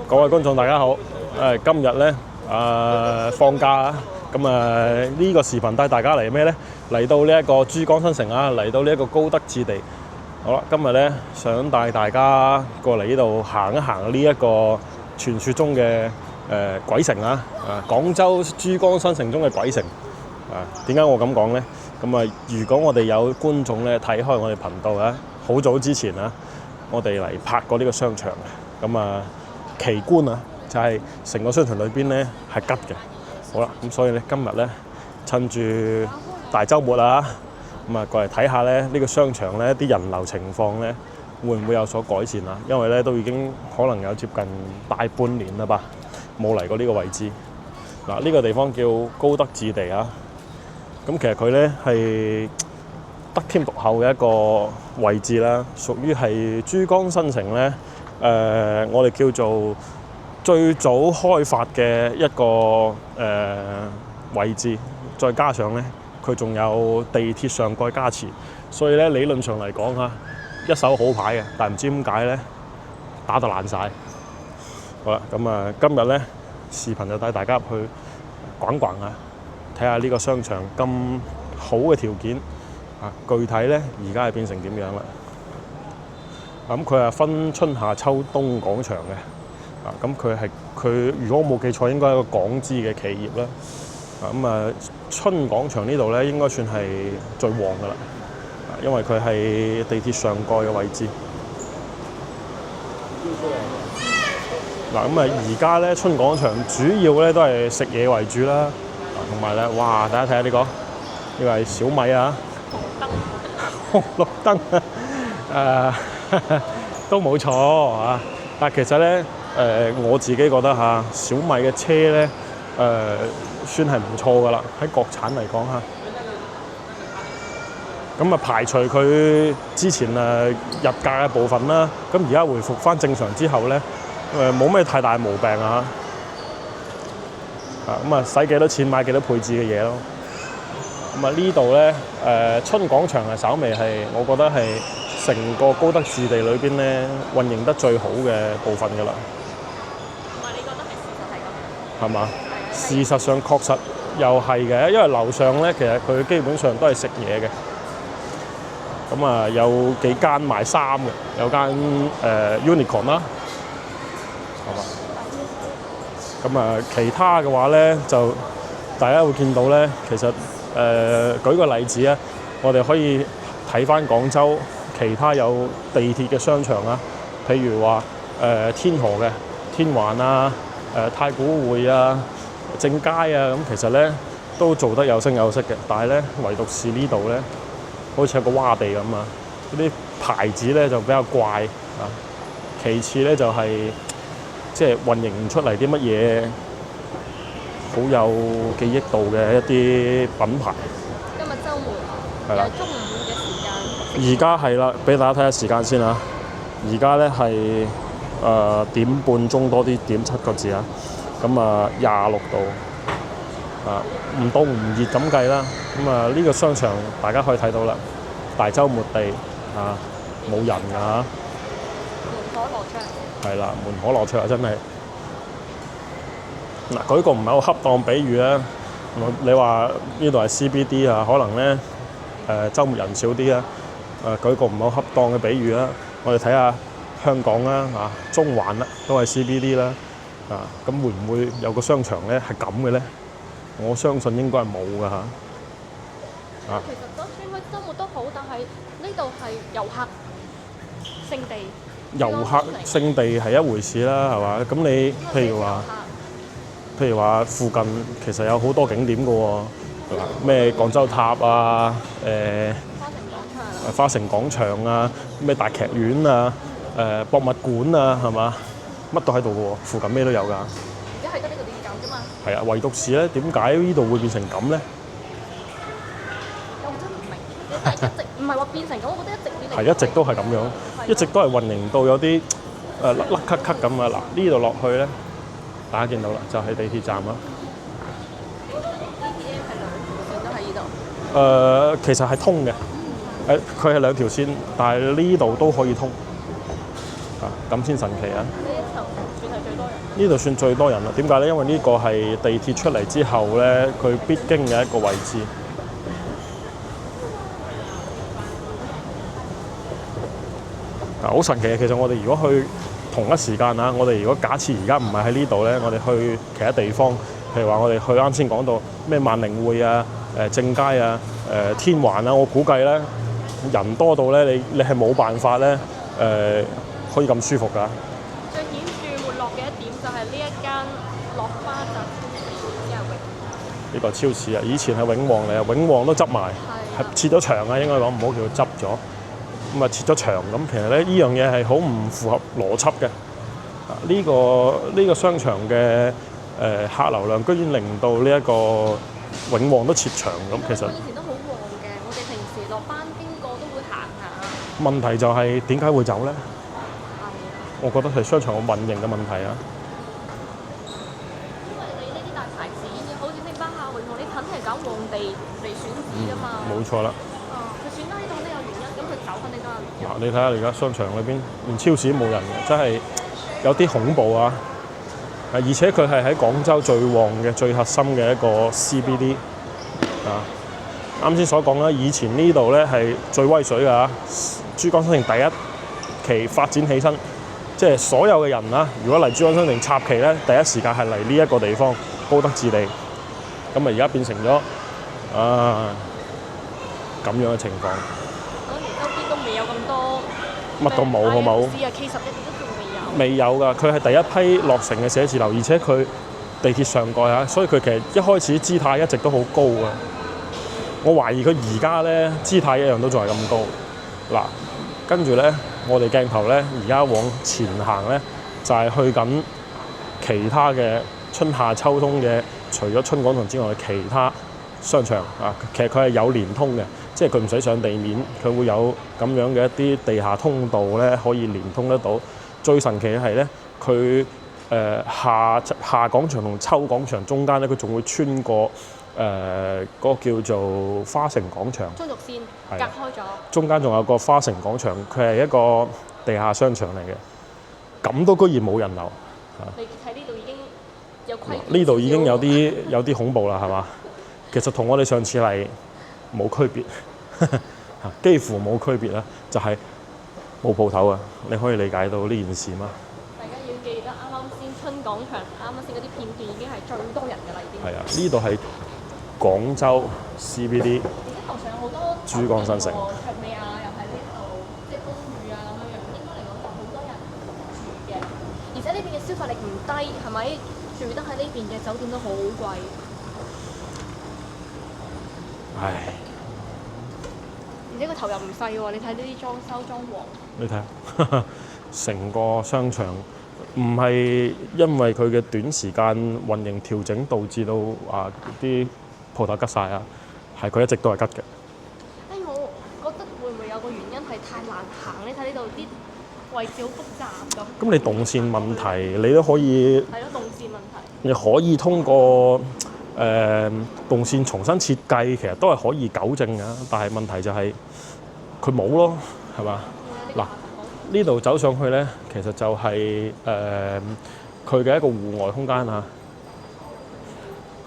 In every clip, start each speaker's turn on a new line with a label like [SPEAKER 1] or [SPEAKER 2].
[SPEAKER 1] 各位觀眾大家好，今日咧放假啊，咁呢個視頻帶大家嚟咩咧？嚟到呢一個珠江新城啊，嚟到呢一個高德置地。好啦，今日咧想帶大家過嚟呢度行一行呢一個傳說中嘅鬼城啊，廣州珠江新城中嘅鬼城。點解我咁講咧？咁如果我哋有觀眾咧睇開我哋頻道啊，好早之前啊，我哋嚟拍過呢個商場嘅，咁奇觀啊，就係成個商場裏邊咧係吉嘅。好啦，咁所以咧今日咧趁住大週末啊，咁過嚟睇下咧呢個商場咧啲人流情況咧會唔會有所改善啊？因為咧都已經可能有接近大半年啦吧，冇嚟過呢個位置。嗱，呢個地方叫高德置地啊。咁其實佢咧係得天獨厚嘅一個位置啦，屬於係珠江新城咧。我哋叫做最早開發嘅一個位置，再加上咧佢仲有地鐵上蓋加持，所以咧理論上嚟講嚇一手好牌嘅，但唔知點解咧打到爛晒。好啦，咁今日咧視頻就帶大家入去逛逛啊，睇下呢個商場咁好嘅條件啊，具體咧而家係變成點樣啦？咁佢係分春夏秋冬廣場嘅，咁佢如果我冇記錯，應該係一個港資嘅企業啦。春廣場呢度咧應該算係最旺噶啦，因為佢係地鐵上蓋嘅位置。而家咧春廣場主要咧都係食嘢為主啦，同埋咧，哇！大家睇下呢個，呢個係小米啊，紅綠燈啊，都冇錯啊！但其實咧，我自己覺得嚇小米嘅車咧，算係唔錯噶啦，喺國產嚟講嚇。咁排除佢之前日價嘅部分啦，咁而家回復翻正常之後咧，冇咩太大毛病啊！使幾多錢買幾多配置嘅嘢咯。呢度咧，春廣場係稍微係，我覺得係成個高德置地裏邊咧運營得最好嘅部分㗎啦。
[SPEAKER 2] 你覺得係事實係咁？
[SPEAKER 1] 係嘛？事實上確實又係嘅，因為樓上咧其實佢基本上都係食嘢嘅。有幾間賣衫嘅，有間Uniqlo 啦，係嘛？其他嘅話咧，就大家會見到咧，其實舉個例子啊，我哋可以睇翻廣州其他有地鐵嘅商場啊，譬如話天河嘅天環啊、太古匯啊、正佳啊，咁其實咧都做得有聲有色嘅，但係咧唯獨是呢度咧，好似有個窪地咁啊，嗰啲牌子咧就比較怪啊。其次咧就係即係運營唔出嚟啲乜嘢好有記憶度嘅一啲品牌。
[SPEAKER 2] 今日週末
[SPEAKER 1] 係啦，
[SPEAKER 2] 中午嘅時間。
[SPEAKER 1] 而家係啦，俾大家睇下時間先啊。而家咧係點半鐘多啲，點7個字啊。26度啊，唔凍唔熱咁計啦。呢個商場大家可以睇到啦，大週末地啊，冇人㗎。
[SPEAKER 2] 門可羅雀。係
[SPEAKER 1] 啦，門可羅雀啊，真係。舉個唔係好恰當比喻啊，你話呢度係 CBD 啊，可能咧週末人少啲啊。舉個唔係好恰當嘅比喻啦，我哋睇下香港啦，中環啦，都係 CBD 啦，咁會唔會有個商場咧係咁嘅咧？我相信應該係冇㗎嚇。
[SPEAKER 2] 其實都應該週末都好，但係呢度係遊客勝地。
[SPEAKER 1] 遊客勝地係一回事啦，係嘛？咁你譬如話附近其實有好多景點㗎喎，咩廣州塔啊，花城廣場啊，咩大劇院啊，博物館啊，係嘛？乜都喺度嘅喎，附近咩都有㗎。
[SPEAKER 2] 而家係得呢個點搞啫嘛。係
[SPEAKER 1] 啊，唯獨是咧，點解呢度會變成咁咧？
[SPEAKER 2] 我真唔明，但係一直唔係話變成咁，我覺得一直以嚟
[SPEAKER 1] 係一直都係咁樣，一直都係運營到有啲甩咳咳咁啊！嗱，呢度落去咧，大家見到啦，就係地鐵站啦。
[SPEAKER 2] DTM 係兩條線都喺呢度。
[SPEAKER 1] 其實係通嘅，佢係兩條線，但係呢度都可以通，咁先神奇啊！
[SPEAKER 2] 呢一層算係最多人。
[SPEAKER 1] 呢度算最多人啦。點解咧？因為呢個係地鐵出嚟之後咧，佢必經嘅一個位置。好神奇嘅，其實我哋如果去同一時間啊，我哋如果假設而家唔係喺呢度咧，我哋去其他地方，譬如話我哋去啱先講到咩萬寧匯啊、正佳啊、天環啊，我估計咧人多到咧，你係冇辦法咧可以咁舒服㗎。
[SPEAKER 2] 最顯著沒落嘅一點就係呢一間落花集超市之後
[SPEAKER 1] 呢個超市啊，以前係永旺嚟啊，永旺都執埋，係切咗場啊，應該講唔好叫佢執咗。咁啊切咗場，咁其實咧呢樣嘢係好唔符合邏輯嘅。呢個商場嘅客流量居然令到呢一個永旺都切場咁，其實
[SPEAKER 2] 以前都好旺嘅，我哋平時落班經過都會行下。
[SPEAKER 1] 問題就係點解會走咧？
[SPEAKER 2] 係啊，
[SPEAKER 1] 我覺得係商場嘅運營嘅問題啊。
[SPEAKER 2] 因為你呢啲大牌子，好似星巴克、永旺，你肯定係揀旺地嚟選址㗎嘛。
[SPEAKER 1] 冇錯啦。
[SPEAKER 2] 佢選得呢度肯定有原因，咁佢走肯定都有原因。
[SPEAKER 1] 嗱，你睇下而家商場裏邊連超市都冇人嘅，真係有啲恐怖啊！而且佢係喺廣州最旺嘅、最核心嘅一個 CBD 啊。啱先所講啦，以前呢度咧係最威水㗎，珠江新城第一期發展起身，即係所有嘅人啦，如果嚟珠江新城插旗咧，第一時間係嚟呢一個地方高德置地。咁啊，而家變成咗咁樣嘅情況。
[SPEAKER 2] 嗰年周邊都未有咁多，
[SPEAKER 1] 乜都冇，好冇？
[SPEAKER 2] 係啊，K11都仲未有。
[SPEAKER 1] 未有㗎，佢係第一批落成嘅寫字樓，而且佢地鐵上蓋嚇，所以佢其實一開始姿態一直都好高㗎。我懷疑佢而家咧姿態一樣都仲係咁高。嗱，跟住咧，我哋鏡頭咧而家往前行咧，就係去緊其他嘅春夏秋冬嘅，除咗春廣場之外嘅其他商場啊。其實佢係有連通嘅，即係佢唔使上地面，佢會有咁樣嘅一啲地下通道咧，可以連通得到。最神奇嘅係咧，佢夏廣場同秋廣場中間咧，佢仲會穿過嗰個叫做花城廣場，
[SPEAKER 2] 中軸線隔開咗，
[SPEAKER 1] 中間仲有個花城廣場，佢係一個地下商場嚟嘅，咁都居然冇人流。
[SPEAKER 2] 你睇呢度已經有規矩。
[SPEAKER 1] 呢度已經有啲恐怖啦，係嘛？其實同我哋上次嚟冇區別，幾乎冇區別啦，就係冇鋪頭啊！你可以理解到呢件事嗎？
[SPEAKER 2] 大家要記得啱啱先春廣場啱啱先嗰啲片段已經係最多人㗎啦，已經。
[SPEAKER 1] 係啊，呢度係廣州 CBD。
[SPEAKER 2] 而家樓上有好多
[SPEAKER 1] 珠江新城。
[SPEAKER 2] 卓美亞又喺呢度，即係公寓啊咁樣樣，應該嚟講就好多人住嘅。而且呢邊嘅消費力唔低，係咪？住得喺呢邊嘅酒店都好貴。
[SPEAKER 1] 唉。
[SPEAKER 2] 而且個投入唔細喎，你睇呢啲裝修裝潢。
[SPEAKER 1] 你睇下，成個商場唔係因為佢嘅短時間運營調整導致到啲鋪頭吉晒啊，係佢一直都係吉嘅。
[SPEAKER 2] 我覺得會唔會有個原因係太難行？你睇呢度啲位置好複雜咁。
[SPEAKER 1] 咁你動線問題，你都可以。
[SPEAKER 2] 係咯，動線問題。
[SPEAKER 1] 你可以通過動線重新設計，其實都係可以糾正㗎。但係問題就係佢冇咯，係嘛？嗱，呢度走上去咧，其實就係佢嘅一個戶外空間啊，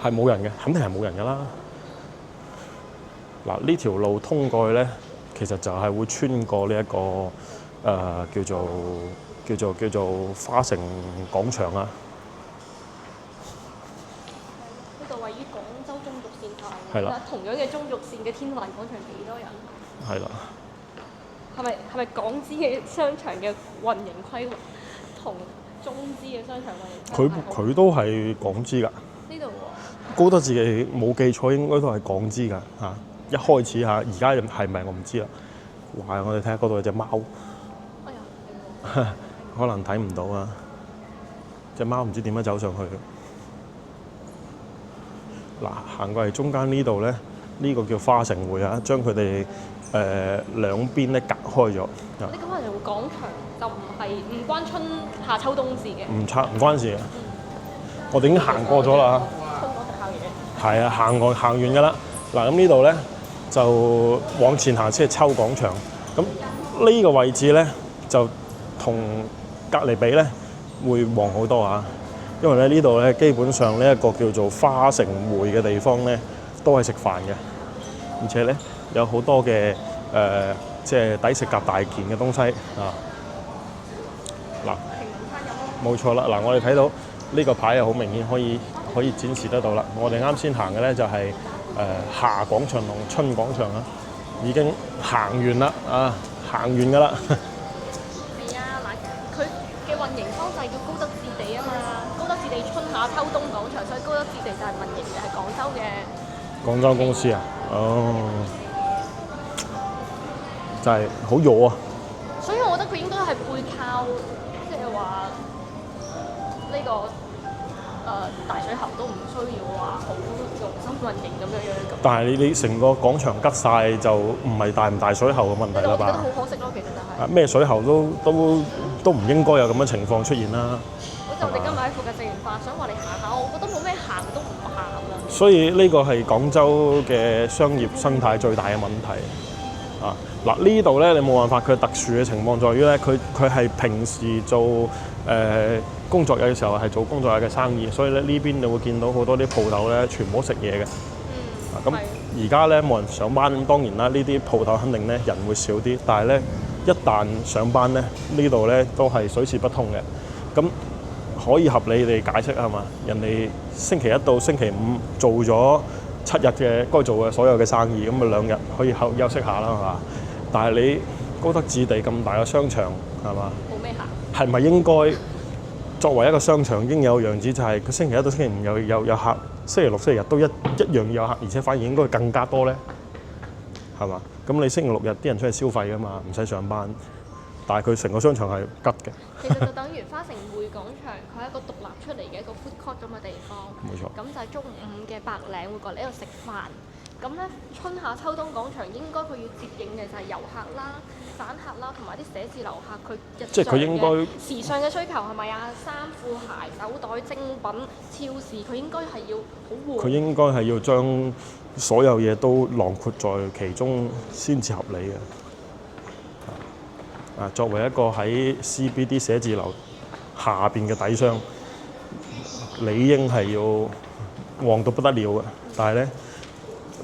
[SPEAKER 1] 係冇人嘅，肯定係冇人㗎啦。嗱，呢條路通過去咧，其實就係會穿過呢一個叫做花城廣場啊。
[SPEAKER 2] 位於廣州中軸線下，
[SPEAKER 1] 係啦。
[SPEAKER 2] 同樣嘅中軸線嘅天環廣場幾多人？
[SPEAKER 1] 係啦。
[SPEAKER 2] 係咪港資嘅商場嘅運營規劃同中資嘅商場運營規劃？
[SPEAKER 1] 佢都係港資㗎。
[SPEAKER 2] 呢度喎。
[SPEAKER 1] 高德置地冇記錯應該都係港資㗎嚇。一開始嚇，而家係咪我唔知啦。哇！我哋睇下嗰度有隻貓。
[SPEAKER 2] 哎呀！
[SPEAKER 1] 可能睇唔到啊。隻貓唔知點樣走上去。嗱，行過嚟中間呢度咧，呢個叫花城匯啊，將佢哋兩邊咧隔開咗。
[SPEAKER 2] 呢個花城匯廣場就唔關春夏秋冬事嘅。
[SPEAKER 1] 唔關事嘅。我哋已經行過咗啦。
[SPEAKER 2] 春廣場行完。
[SPEAKER 1] 係啊，行完㗎啦。嗱，咁呢度咧就往前行先係秋廣場。咁呢個位置咧就同隔離比咧會旺好多啊！因為咧呢度咧基本上呢一個叫做花城匯嘅地方咧，都係食飯嘅，而且咧有好多嘅即係抵食夾大件嘅東西啊！嗱，冇錯啦！嗱，我哋睇到呢個牌係好明顯可以展示得到啦。我哋啱先行嘅咧就係夏廣場同春廣場啊，已經行完啦啊，行完㗎啦。
[SPEAKER 2] 係啊，嗱，佢嘅運營方式叫高德置地啊嘛，高德置地春夏秋冬廣場，所以高德置地就係運營嘅係廣州嘅。
[SPEAKER 1] 廣州公司啊，哦，就係好弱啊！
[SPEAKER 2] 所以我覺得佢應該係背靠，即係話呢個大水喉都唔需要話好用心運營咁樣咁。
[SPEAKER 1] 但係你成個廣場吉晒就唔係大唔大水喉嘅問題啦吧？
[SPEAKER 2] 我覺得好可惜咯，其實就係。
[SPEAKER 1] 咩水喉都唔應該有咁嘅情況出現啦。
[SPEAKER 2] 好似我哋今日喺附近食完飯，想話你行下，我覺得冇咩行都唔行啦。
[SPEAKER 1] 所以呢個係廣州嘅商業生態最大嘅問題啊！嗱，呢度咧你冇辦法，佢特殊嘅情況在於咧，佢係平時做工作日嘅時候係做工作日嘅生意，所以咧呢邊你會見到好多啲鋪頭咧全部都食嘢嘅。咁而家咧冇人上班，咁當然啦，呢啲鋪頭肯定咧人會少啲，但係咧一旦上班咧，呢度咧都係水泄不通嘅。咁可以合理地解釋係嘛？人哋星期一到星期五做咗7日嘅該做嘅所有嘅生意，咁啊2日可以休息下啦，係嘛？但係你高德置地咁大嘅商場係嘛？
[SPEAKER 2] 冇咩行。
[SPEAKER 1] 係咪應該作為一個商場應有樣子，就係佢星期一到星期五有客，星期六、星期日都一樣有客，而且反而應該更加多咧，係嘛？咁你星期六日啲人出去消費㗎嘛，唔使上班，但係佢成個商場係吉嘅。
[SPEAKER 2] 其實就等於花城匯廣場，佢係一個獨立出嚟嘅一個 food court 咁嘅地方。
[SPEAKER 1] 冇錯。
[SPEAKER 2] 咁就係中午嘅白領會過嚟呢度食飯。咁咧春夏秋冬廣場應該佢要接應嘅就係遊客啦、散客啦，同埋啲寫字樓客，佢日
[SPEAKER 1] 即係佢應該
[SPEAKER 2] 時尚嘅需求係咪啊？衫褲鞋、手袋、精品、超市，佢應該係要好旺。佢
[SPEAKER 1] 應該係要將所有嘢都囊括在其中先至合理嘅。啊，作為一個喺 CBD 寫字樓下邊嘅底商，理應係要旺到不得了嘅，但係咧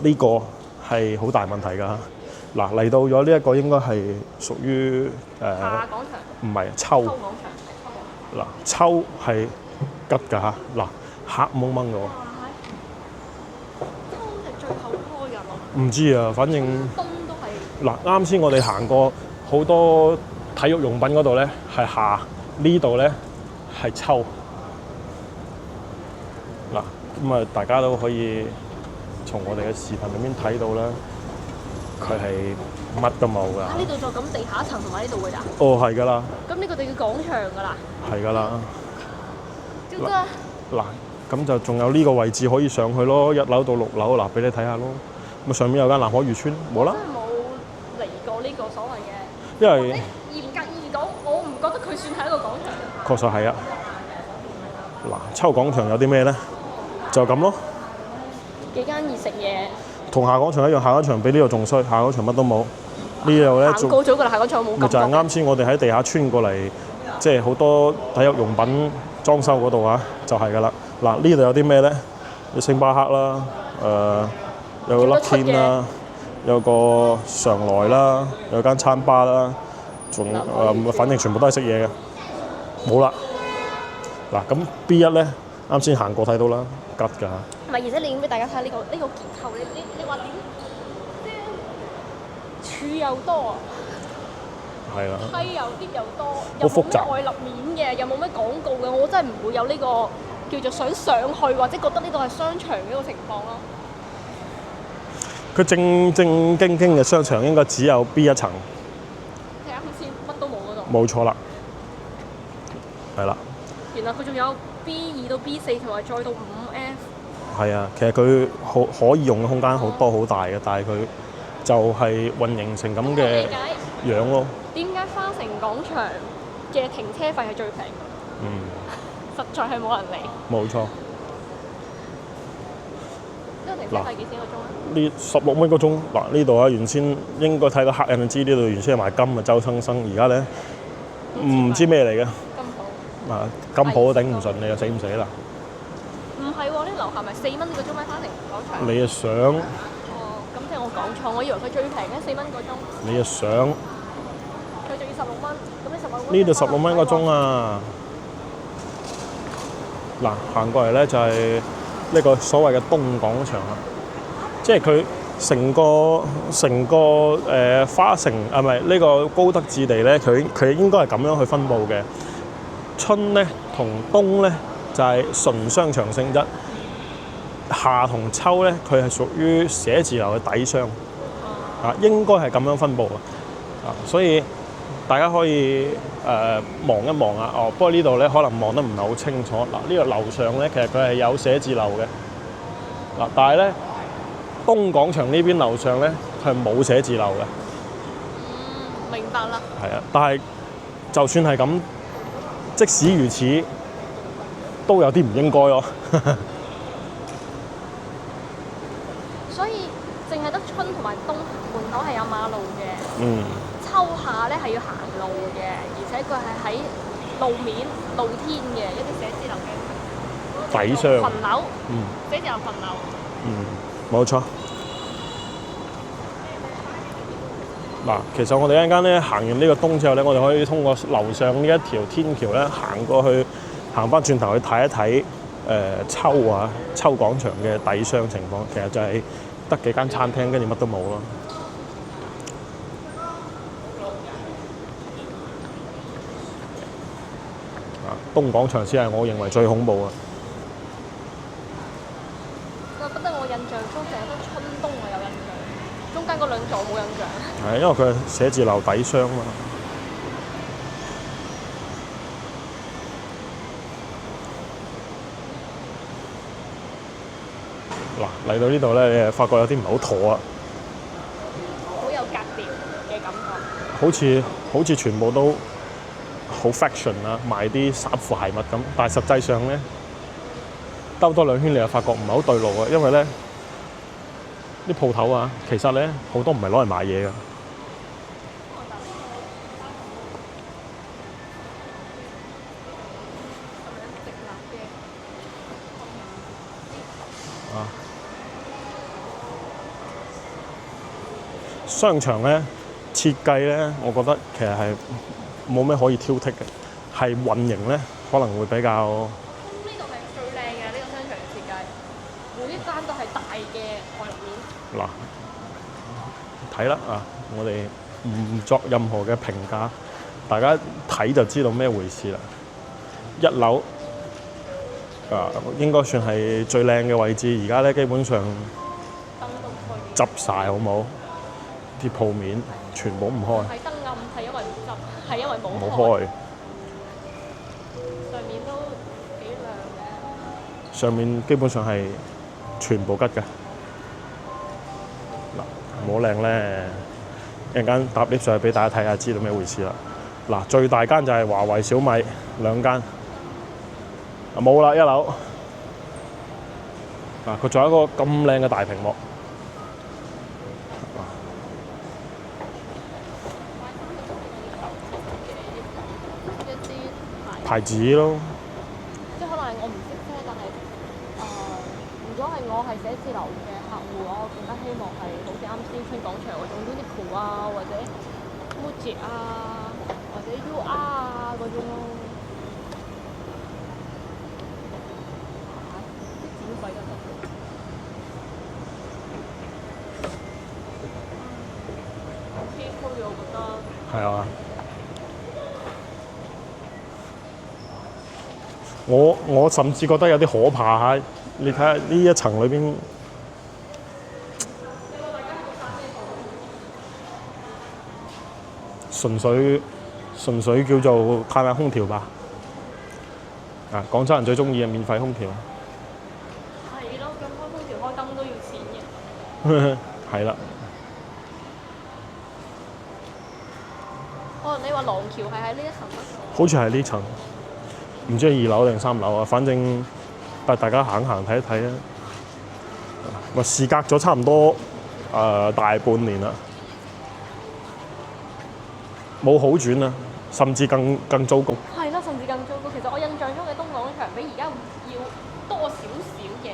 [SPEAKER 1] 呢個係好大問題㗎。嗱，嚟到咗呢一個應該係屬於
[SPEAKER 2] 夏廣場，
[SPEAKER 1] 唔係秋
[SPEAKER 2] 廣場。
[SPEAKER 1] 嗱，秋係吉㗎嚇，嗱黑蒙蒙嘅喎。
[SPEAKER 2] 秋係最後開㗎嘛？
[SPEAKER 1] 唔知啊，反正
[SPEAKER 2] 冬都係。
[SPEAKER 1] 嗱，啱先我哋行過好多體育用品嗰度咧係夏，呢度咧係秋。嗱，咁啊大家都可以從我哋嘅視頻裏面睇到啦，佢係乜都冇㗎。
[SPEAKER 2] 呢度就咁地下一層同埋呢度㗎咋？
[SPEAKER 1] 哦，係㗎啦。
[SPEAKER 2] 咁呢個就叫廣場㗎啦。
[SPEAKER 1] 係㗎啦。
[SPEAKER 2] 嗱，
[SPEAKER 1] 咁就仲有呢個位置可以上去咯，1樓到6樓，嗱俾你睇下咯。咁上面有間南海漁村，冇啦。
[SPEAKER 2] 真係冇嚟過呢個所謂嘅。
[SPEAKER 1] 因為
[SPEAKER 2] 嚴格意義講，我唔覺得佢算係一個廣場。
[SPEAKER 1] 確實係啊。嗱，秋廣場有啲咩咧？就咁咯。
[SPEAKER 2] 幾間熱食嘢。
[SPEAKER 1] 同夏廣場一樣，夏廣場比呢度仲衰，夏廣場乜都冇。呢度咧
[SPEAKER 2] 行過咗㗎啦，夏廣場冇咁。
[SPEAKER 1] 咪就係啱先我哋喺地下穿過嚟，即係好多體育用品裝修嗰度啊，就係㗎啦。嗱，呢度有啲咩咧？有星巴克啦，有個 Luckin 啦，有個常來啦，有間餐吧啦，仲反正全部都係食嘢嘅，冇啦。嗱，咁 B1咧，啱先行過睇到啦，吉㗎。
[SPEAKER 2] 唔係，而且你影俾大家睇下呢個結構，你話點？柱又多，
[SPEAKER 1] 係啦，
[SPEAKER 2] 梯又啲又多，
[SPEAKER 1] 好複雜，
[SPEAKER 2] 又冇咩外立面嘅，又冇咩廣告嘅，我真係唔會有呢個叫做想上去或者覺得呢度係商場呢個情況咯。
[SPEAKER 1] 佢正正經經嘅商場應該只有 B 一層。
[SPEAKER 2] 睇下先，乜都冇嗰度。
[SPEAKER 1] 冇錯啦，係啦。
[SPEAKER 2] 原來佢仲有 B2到 B4同埋再到5F。
[SPEAKER 1] 係啊，其實佢可以用嘅空間好多好大嘅，但係佢就係運營成咁嘅樣咯。
[SPEAKER 2] 點解花城廣場嘅停車費係最平？實在係冇人嚟。
[SPEAKER 1] 冇錯。
[SPEAKER 2] 呢個停車費幾錢一個鐘啊？
[SPEAKER 1] 呢16蚊個鐘。嗱，呢度啊，原先應該睇到客人就知呢度原先係賣金嘅周生生，而家咧唔知咩嚟嘅。
[SPEAKER 2] 金鋪。
[SPEAKER 1] 啊，金鋪都頂唔順，你又死唔死啦？
[SPEAKER 2] 唔係喎，呢樓下咪4蚊個鐘咩？花城廣場。
[SPEAKER 1] 你又想？
[SPEAKER 2] 哦，咁即係我講錯，我以為佢最平嘅4蚊個鐘。
[SPEAKER 1] 你又想？
[SPEAKER 2] 佢仲要16蚊，咁你16蚊。
[SPEAKER 1] 呢度16蚊個鐘啊！嗱，行過嚟咧就係呢個所謂嘅東廣場啦，即係佢成個花城啊，唔係呢個高德置地咧，佢應該係咁樣去分佈嘅。春咧同冬咧就係純商場性質，夏同秋咧佢係屬於寫字樓嘅底商啊，應該係咁樣分佈啊，所以大家可以望一望啊。哦，不過呢度咧可能望得唔係好清楚。嗱，呢個樓上咧其實佢係有寫字樓嘅嗱，但係咧東廣場呢邊樓上咧佢係冇寫字樓嘅。
[SPEAKER 2] 明白啦。
[SPEAKER 1] 係啊，但係就算係咁，即使如此，都有啲唔應該咯。
[SPEAKER 2] 所以淨係得春同埋冬門口係有馬路嘅。
[SPEAKER 1] 嗯。
[SPEAKER 2] 秋夏咧係要行路嘅，而且佢係喺路面露天嘅一啲寫字樓嘅
[SPEAKER 1] 底商
[SPEAKER 2] 群樓。寫字樓群樓。
[SPEAKER 1] 冇錯。嗱，其實我哋一陣間咧行完呢個東之後咧，我哋可以通過樓上呢一條天橋咧行過去，行翻轉頭去睇一睇秋廣場嘅底商情況。其實就係得幾間餐廳，跟住乜都冇咯。東廣場先係我認為最恐怖啊！
[SPEAKER 2] 不得我印象中淨係得春冬我有印象，中間嗰兩座冇印象。
[SPEAKER 1] 係因為佢係寫字樓底商嘛。嗱，嚟到呢度咧，你係發覺有啲唔係好妥啊！
[SPEAKER 2] 好有格調嘅感覺。
[SPEAKER 1] 好似全部都好 fashion 啊，賣啲衫褲鞋襪咁，但係實際上咧兜多兩圈，你又發覺唔係好對路啊，因為咧啲鋪頭啊，其實咧好多唔係攞嚟賣嘢㗎。商場咧設計咧，我覺得其實係冇咩可以挑剔嘅，係運營咧可能會比較。
[SPEAKER 2] 呢度係最靚嘅呢個商場設計，每一間都係大嘅外立面。
[SPEAKER 1] 嗱，睇啦啊！我哋唔作任何嘅評價，大家睇就知道咩回事啦。一樓應該算係最靚嘅位置，而家咧基本上執晒好冇？啲鋪面全部唔開。
[SPEAKER 2] 係燈暗，係因為唔執，係因為冇
[SPEAKER 1] 開。
[SPEAKER 2] 上面都幾亮嘅。
[SPEAKER 1] 上面基本上係全部吉嘅。嗱，冇靚咧，一陣間搭 lift 上去俾大家睇下，知道咩回事啦。嗱，最大間就係華為、小米兩間。冇啦，一樓。嗱，佢仲有一個咁靚嘅大屏幕。牌子咯，
[SPEAKER 2] 即係可能我唔識啫，但係如果係我係寫字樓嘅客戶，我更加希望係好似啱先春廣場嗰種 Uniqlo 啊，或者 Muji 啊，或者 UR 啊嗰種咯。啲展櫃就得。偏高咗，我覺得。
[SPEAKER 1] 係啊。我甚至覺得有啲可怕嚇，你睇下呢一層裏邊，純粹叫做太陽空調吧。啊，廣州人最中意嘅免費空調。
[SPEAKER 2] 係咯，咁開空調開燈都要錢嘅。
[SPEAKER 1] 係啦。
[SPEAKER 2] 哦，你話廊橋係喺呢一層咩？
[SPEAKER 1] 好似係呢層。唔知係2樓定3樓啊，反正帶大家行行睇一睇啊。我事隔咗差唔多大半年啦，冇好轉啊，甚至更糟糕。
[SPEAKER 2] 係啦，甚至更糟糕。其實我一場比而家要多少少嘅，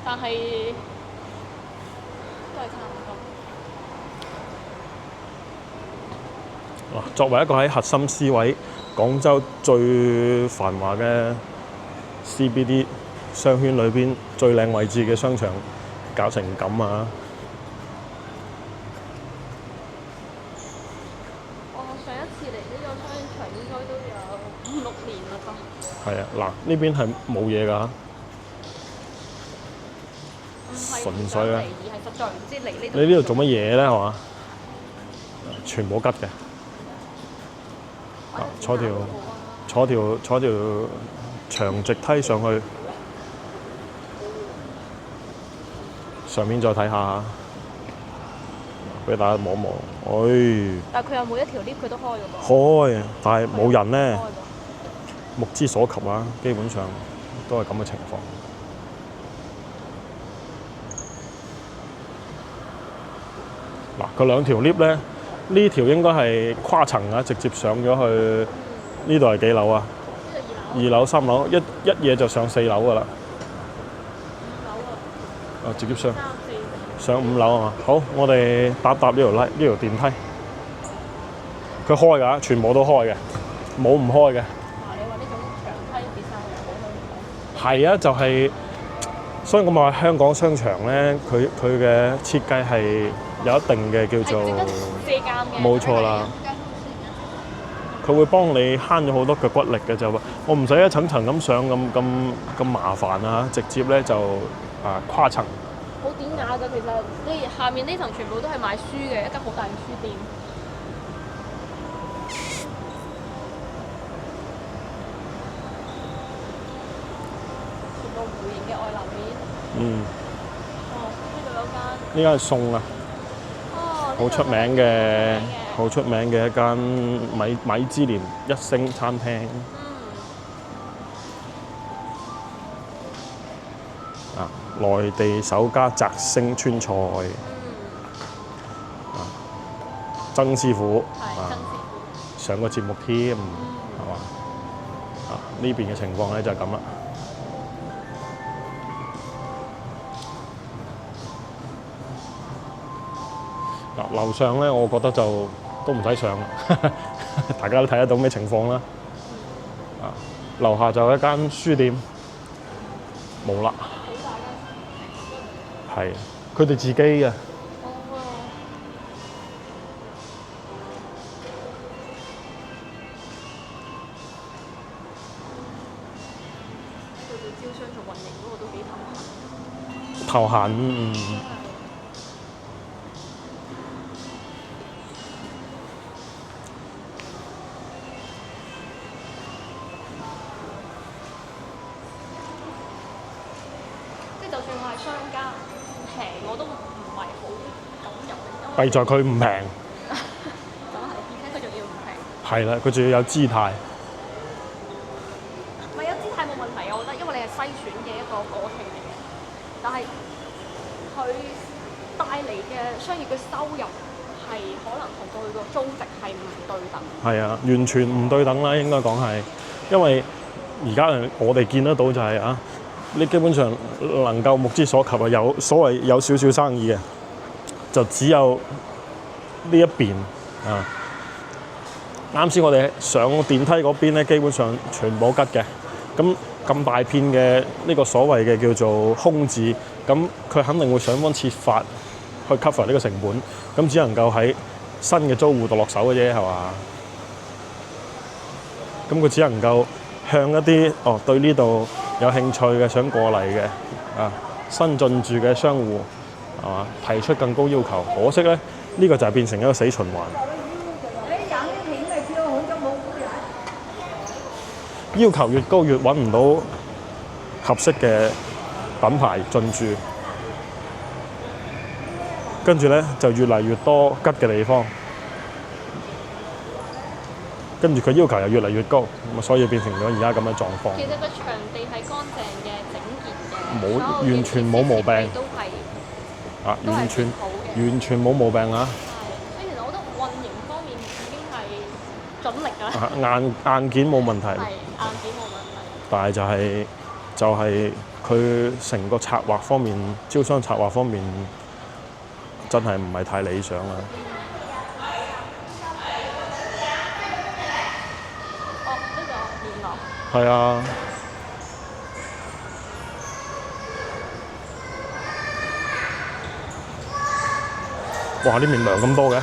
[SPEAKER 2] 但係都係差唔多。
[SPEAKER 1] 嗱，作為一個喺核心 C 位、廣州最繁華嘅 CBD 商圈裏邊最靚位置嘅商場，搞成咁啊！
[SPEAKER 2] 我上一次嚟呢個商場應該都有5、6年啦吧。
[SPEAKER 1] 係啊，嗱呢邊係冇嘢㗎，
[SPEAKER 2] 唔係
[SPEAKER 1] 純粹啊！
[SPEAKER 2] 而係實在唔知嚟呢度。
[SPEAKER 1] 你呢度做乜嘢咧？係嘛？全部吉嘅。坐條長直梯上去，上面再睇下，俾大家望一望。
[SPEAKER 2] 但係佢有每一條 lift 佢都開㗎噃。
[SPEAKER 1] 開，但係冇人咧，
[SPEAKER 2] 開㗎
[SPEAKER 1] 目之所及啊，基本上都係咁嘅情況。嗱，佢兩條 lift 咧，呢條應該係跨層啊，直接上咗去呢度係幾樓啊？
[SPEAKER 2] 呢度2樓。
[SPEAKER 1] 2樓、3樓，一嘢就上4樓㗎啦。
[SPEAKER 2] 5樓啊。
[SPEAKER 1] 直接上
[SPEAKER 2] 3、4。
[SPEAKER 1] 上5樓啊嘛。好，我哋搭呢條電梯。佢開㗎，全部都開嘅，冇唔開嘅。
[SPEAKER 2] 你話呢種長梯 design 好香港。
[SPEAKER 1] 係啊，就係、所以我咪話香港商場咧，佢嘅設計係有一定嘅叫做
[SPEAKER 2] 借鑑嘅。
[SPEAKER 1] 冇錯啦。佢會幫你慳咗好多腳骨力嘅，就話我唔使一層層咁上咁麻煩啊，直接咧就跨層。
[SPEAKER 2] 好典雅㗎，其實你下面呢層全部都係賣書嘅，一間好大嘅書店。全部弧形嘅外立面。哦，呢度有間。
[SPEAKER 1] 呢間係餸啊，
[SPEAKER 2] 哦。
[SPEAKER 1] 好出名嘅，好出名嘅一間米芝蓮1星餐廳。內地首家摘星川菜。曾師傅。
[SPEAKER 2] 係曾師傅。
[SPEAKER 1] 上個節目添，係嘛？呢邊嘅情況咧就係咁啦。嗱，樓上咧，我覺得就都唔使上啦，大家都睇得到咩情況啦。樓下就一間書店，冇啦。係，佢哋自己嘅。
[SPEAKER 2] 招商做運營嗰個都幾
[SPEAKER 1] 頭痕。
[SPEAKER 2] 即係就算我係商家，平我都唔係好敢入嚟。
[SPEAKER 1] 弊在佢唔平。
[SPEAKER 2] 就係，而且佢仲要唔平。
[SPEAKER 1] 係啦，佢仲要有姿態。
[SPEAKER 2] 唔係有姿態冇問題，我覺得，因為你係篩選嘅一個過程嚟嘅。但係佢帶嚟嘅商業嘅收入係可能同佢個租值係唔對等。
[SPEAKER 1] 係啊，完全唔對等啦，應該講係，因為而家我哋見得到就係你基本上能夠目之所及啊，有所謂有少少生意嘅，就只有呢一邊啊。啱先我哋上電梯嗰邊咧，基本上全部吉嘅。咁大片嘅呢個所謂嘅叫做空置，咁佢肯定會想方設法去 cover 呢個成本，咁只能夠喺新嘅租戶度落手嘅啫，係嘛？咁佢只能夠向一啲對呢度有興趣嘅想過嚟嘅新進駐嘅商戶係嘛，提出更高要求。可惜咧，呢個就係變成一個死循環。要求越高，越揾唔到合適嘅品牌進駐，跟住咧就越嚟越多吉嘅地方，跟住佢要求又越嚟越高，咁所以變成咗而家咁嘅狀況。
[SPEAKER 2] 其實個場地係乾淨嘅、整潔嘅，
[SPEAKER 1] 冇完全冇毛病，
[SPEAKER 2] 都係
[SPEAKER 1] 完全冇毛病啊！
[SPEAKER 2] 所以其實我覺得運營方面已經係盡力啦。
[SPEAKER 1] 硬件冇問題。
[SPEAKER 2] 係硬件冇問題。
[SPEAKER 1] 但係就係佢成個策劃方面，招商策劃方面真係唔係太理想啊！
[SPEAKER 2] 哦，呢個面樓。
[SPEAKER 1] 係啊，哇！啲面涼咁多嘅。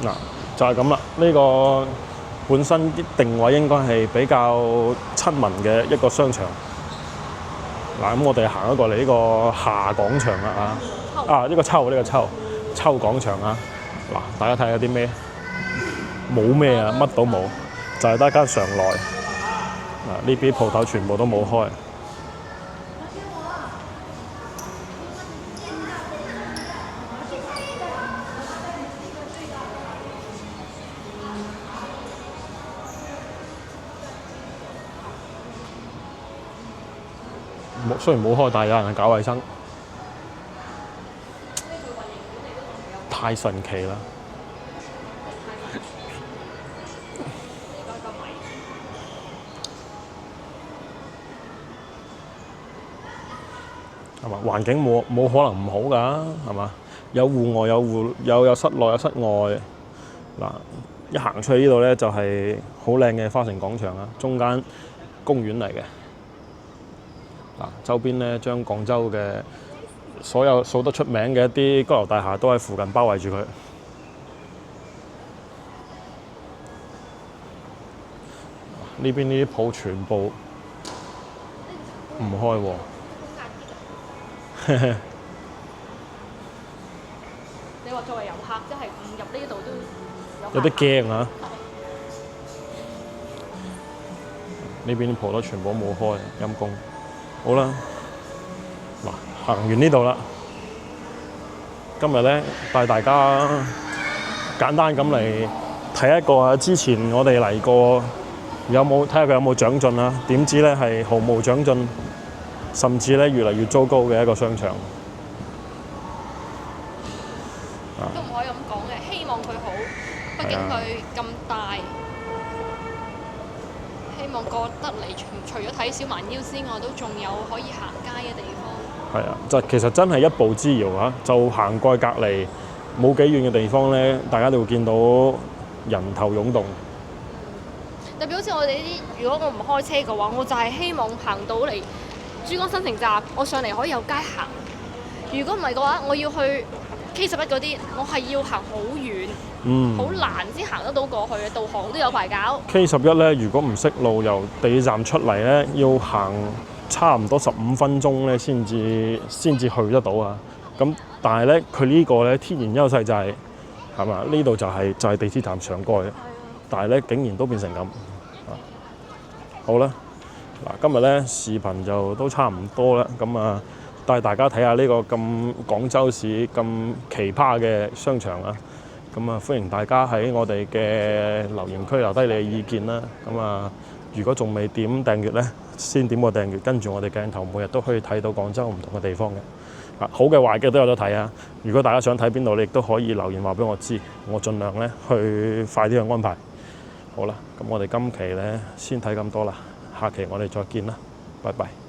[SPEAKER 1] 嗱，就係咁啦。呢個本身啲定位應該係比較親民嘅一個商場。嗱，咁我哋行咗過嚟呢個夏廣場啦呢個秋廣場啊。嗱，大家睇下啲咩？冇咩啊，乜都冇，就係得間常來。嗱，呢邊鋪頭全部都冇開。雖然冇開，但係有人搞衞生，太神奇啦！係嘛？環境冇可能唔好㗎，係嘛？有戶外有室內有室外。嗱，一行出去呢度咧就係好靚嘅花城廣場啊，中間公園嚟嘅。嗱，周邊咧將廣州嘅所有數得出名嘅一啲高樓大廈都喺附近包圍住佢。呢邊呢啲鋪全部唔開喎。
[SPEAKER 2] 你話作為遊客，即係唔入呢度都
[SPEAKER 1] 有啲驚啊！呢邊啲鋪頭全部冇開，陰公。好啦，嗱，行完呢度啦。今日咧帶大家簡單咁嚟睇一個啊，之前我哋嚟過睇下佢有冇長進啦。點知咧係毫無長進，甚至咧越嚟越糟糕嘅一個商場。
[SPEAKER 2] 都唔可以咁講嘅，希望佢好，畢竟佢咁大。希望過得嚟，除咗睇小蠻腰之外，都仲有可以行街嘅地方。係啊，
[SPEAKER 1] 其實真係一步之遙啊！就行過隔離冇幾遠嘅地方咧，大家都會見到人頭湧動。
[SPEAKER 2] 特別好似我哋呢啲，如果我唔開車嘅話，我就係希望行到嚟珠江新城站，我上嚟可以有街行。如果唔係嘅話，我要去K11嗰啲，我係要行好遠。好難先行得到過去嘅，導航都有排搞。
[SPEAKER 1] K11咧，如果唔識路，由地鐵站出嚟咧，要行差唔多15分鐘咧，先至去得到啊！咁但係咧，佢呢個咧天然優勢就係嘛？呢度就係地鐵站上蓋嘅，但係咧竟然都變成咁。好啦，嗱，今日咧視頻就都差唔多啦，咁啊帶大家睇下呢個咁廣州市咁奇葩嘅商場啊！咁啊，歡迎大家喺我哋嘅留言區留低你嘅意見啦。咁啊，如果仲未點訂閱咧，先點個訂閱，跟住我哋鏡頭每日都可以睇到廣州唔同嘅地方嘅。好嘅壞嘅都有得睇啊！如果大家想睇邊度，你亦都可以留言話俾我知，我盡量咧去快啲去安排。好啦，咁我哋今期咧先睇咁多啦，下期我哋再見啦，拜拜。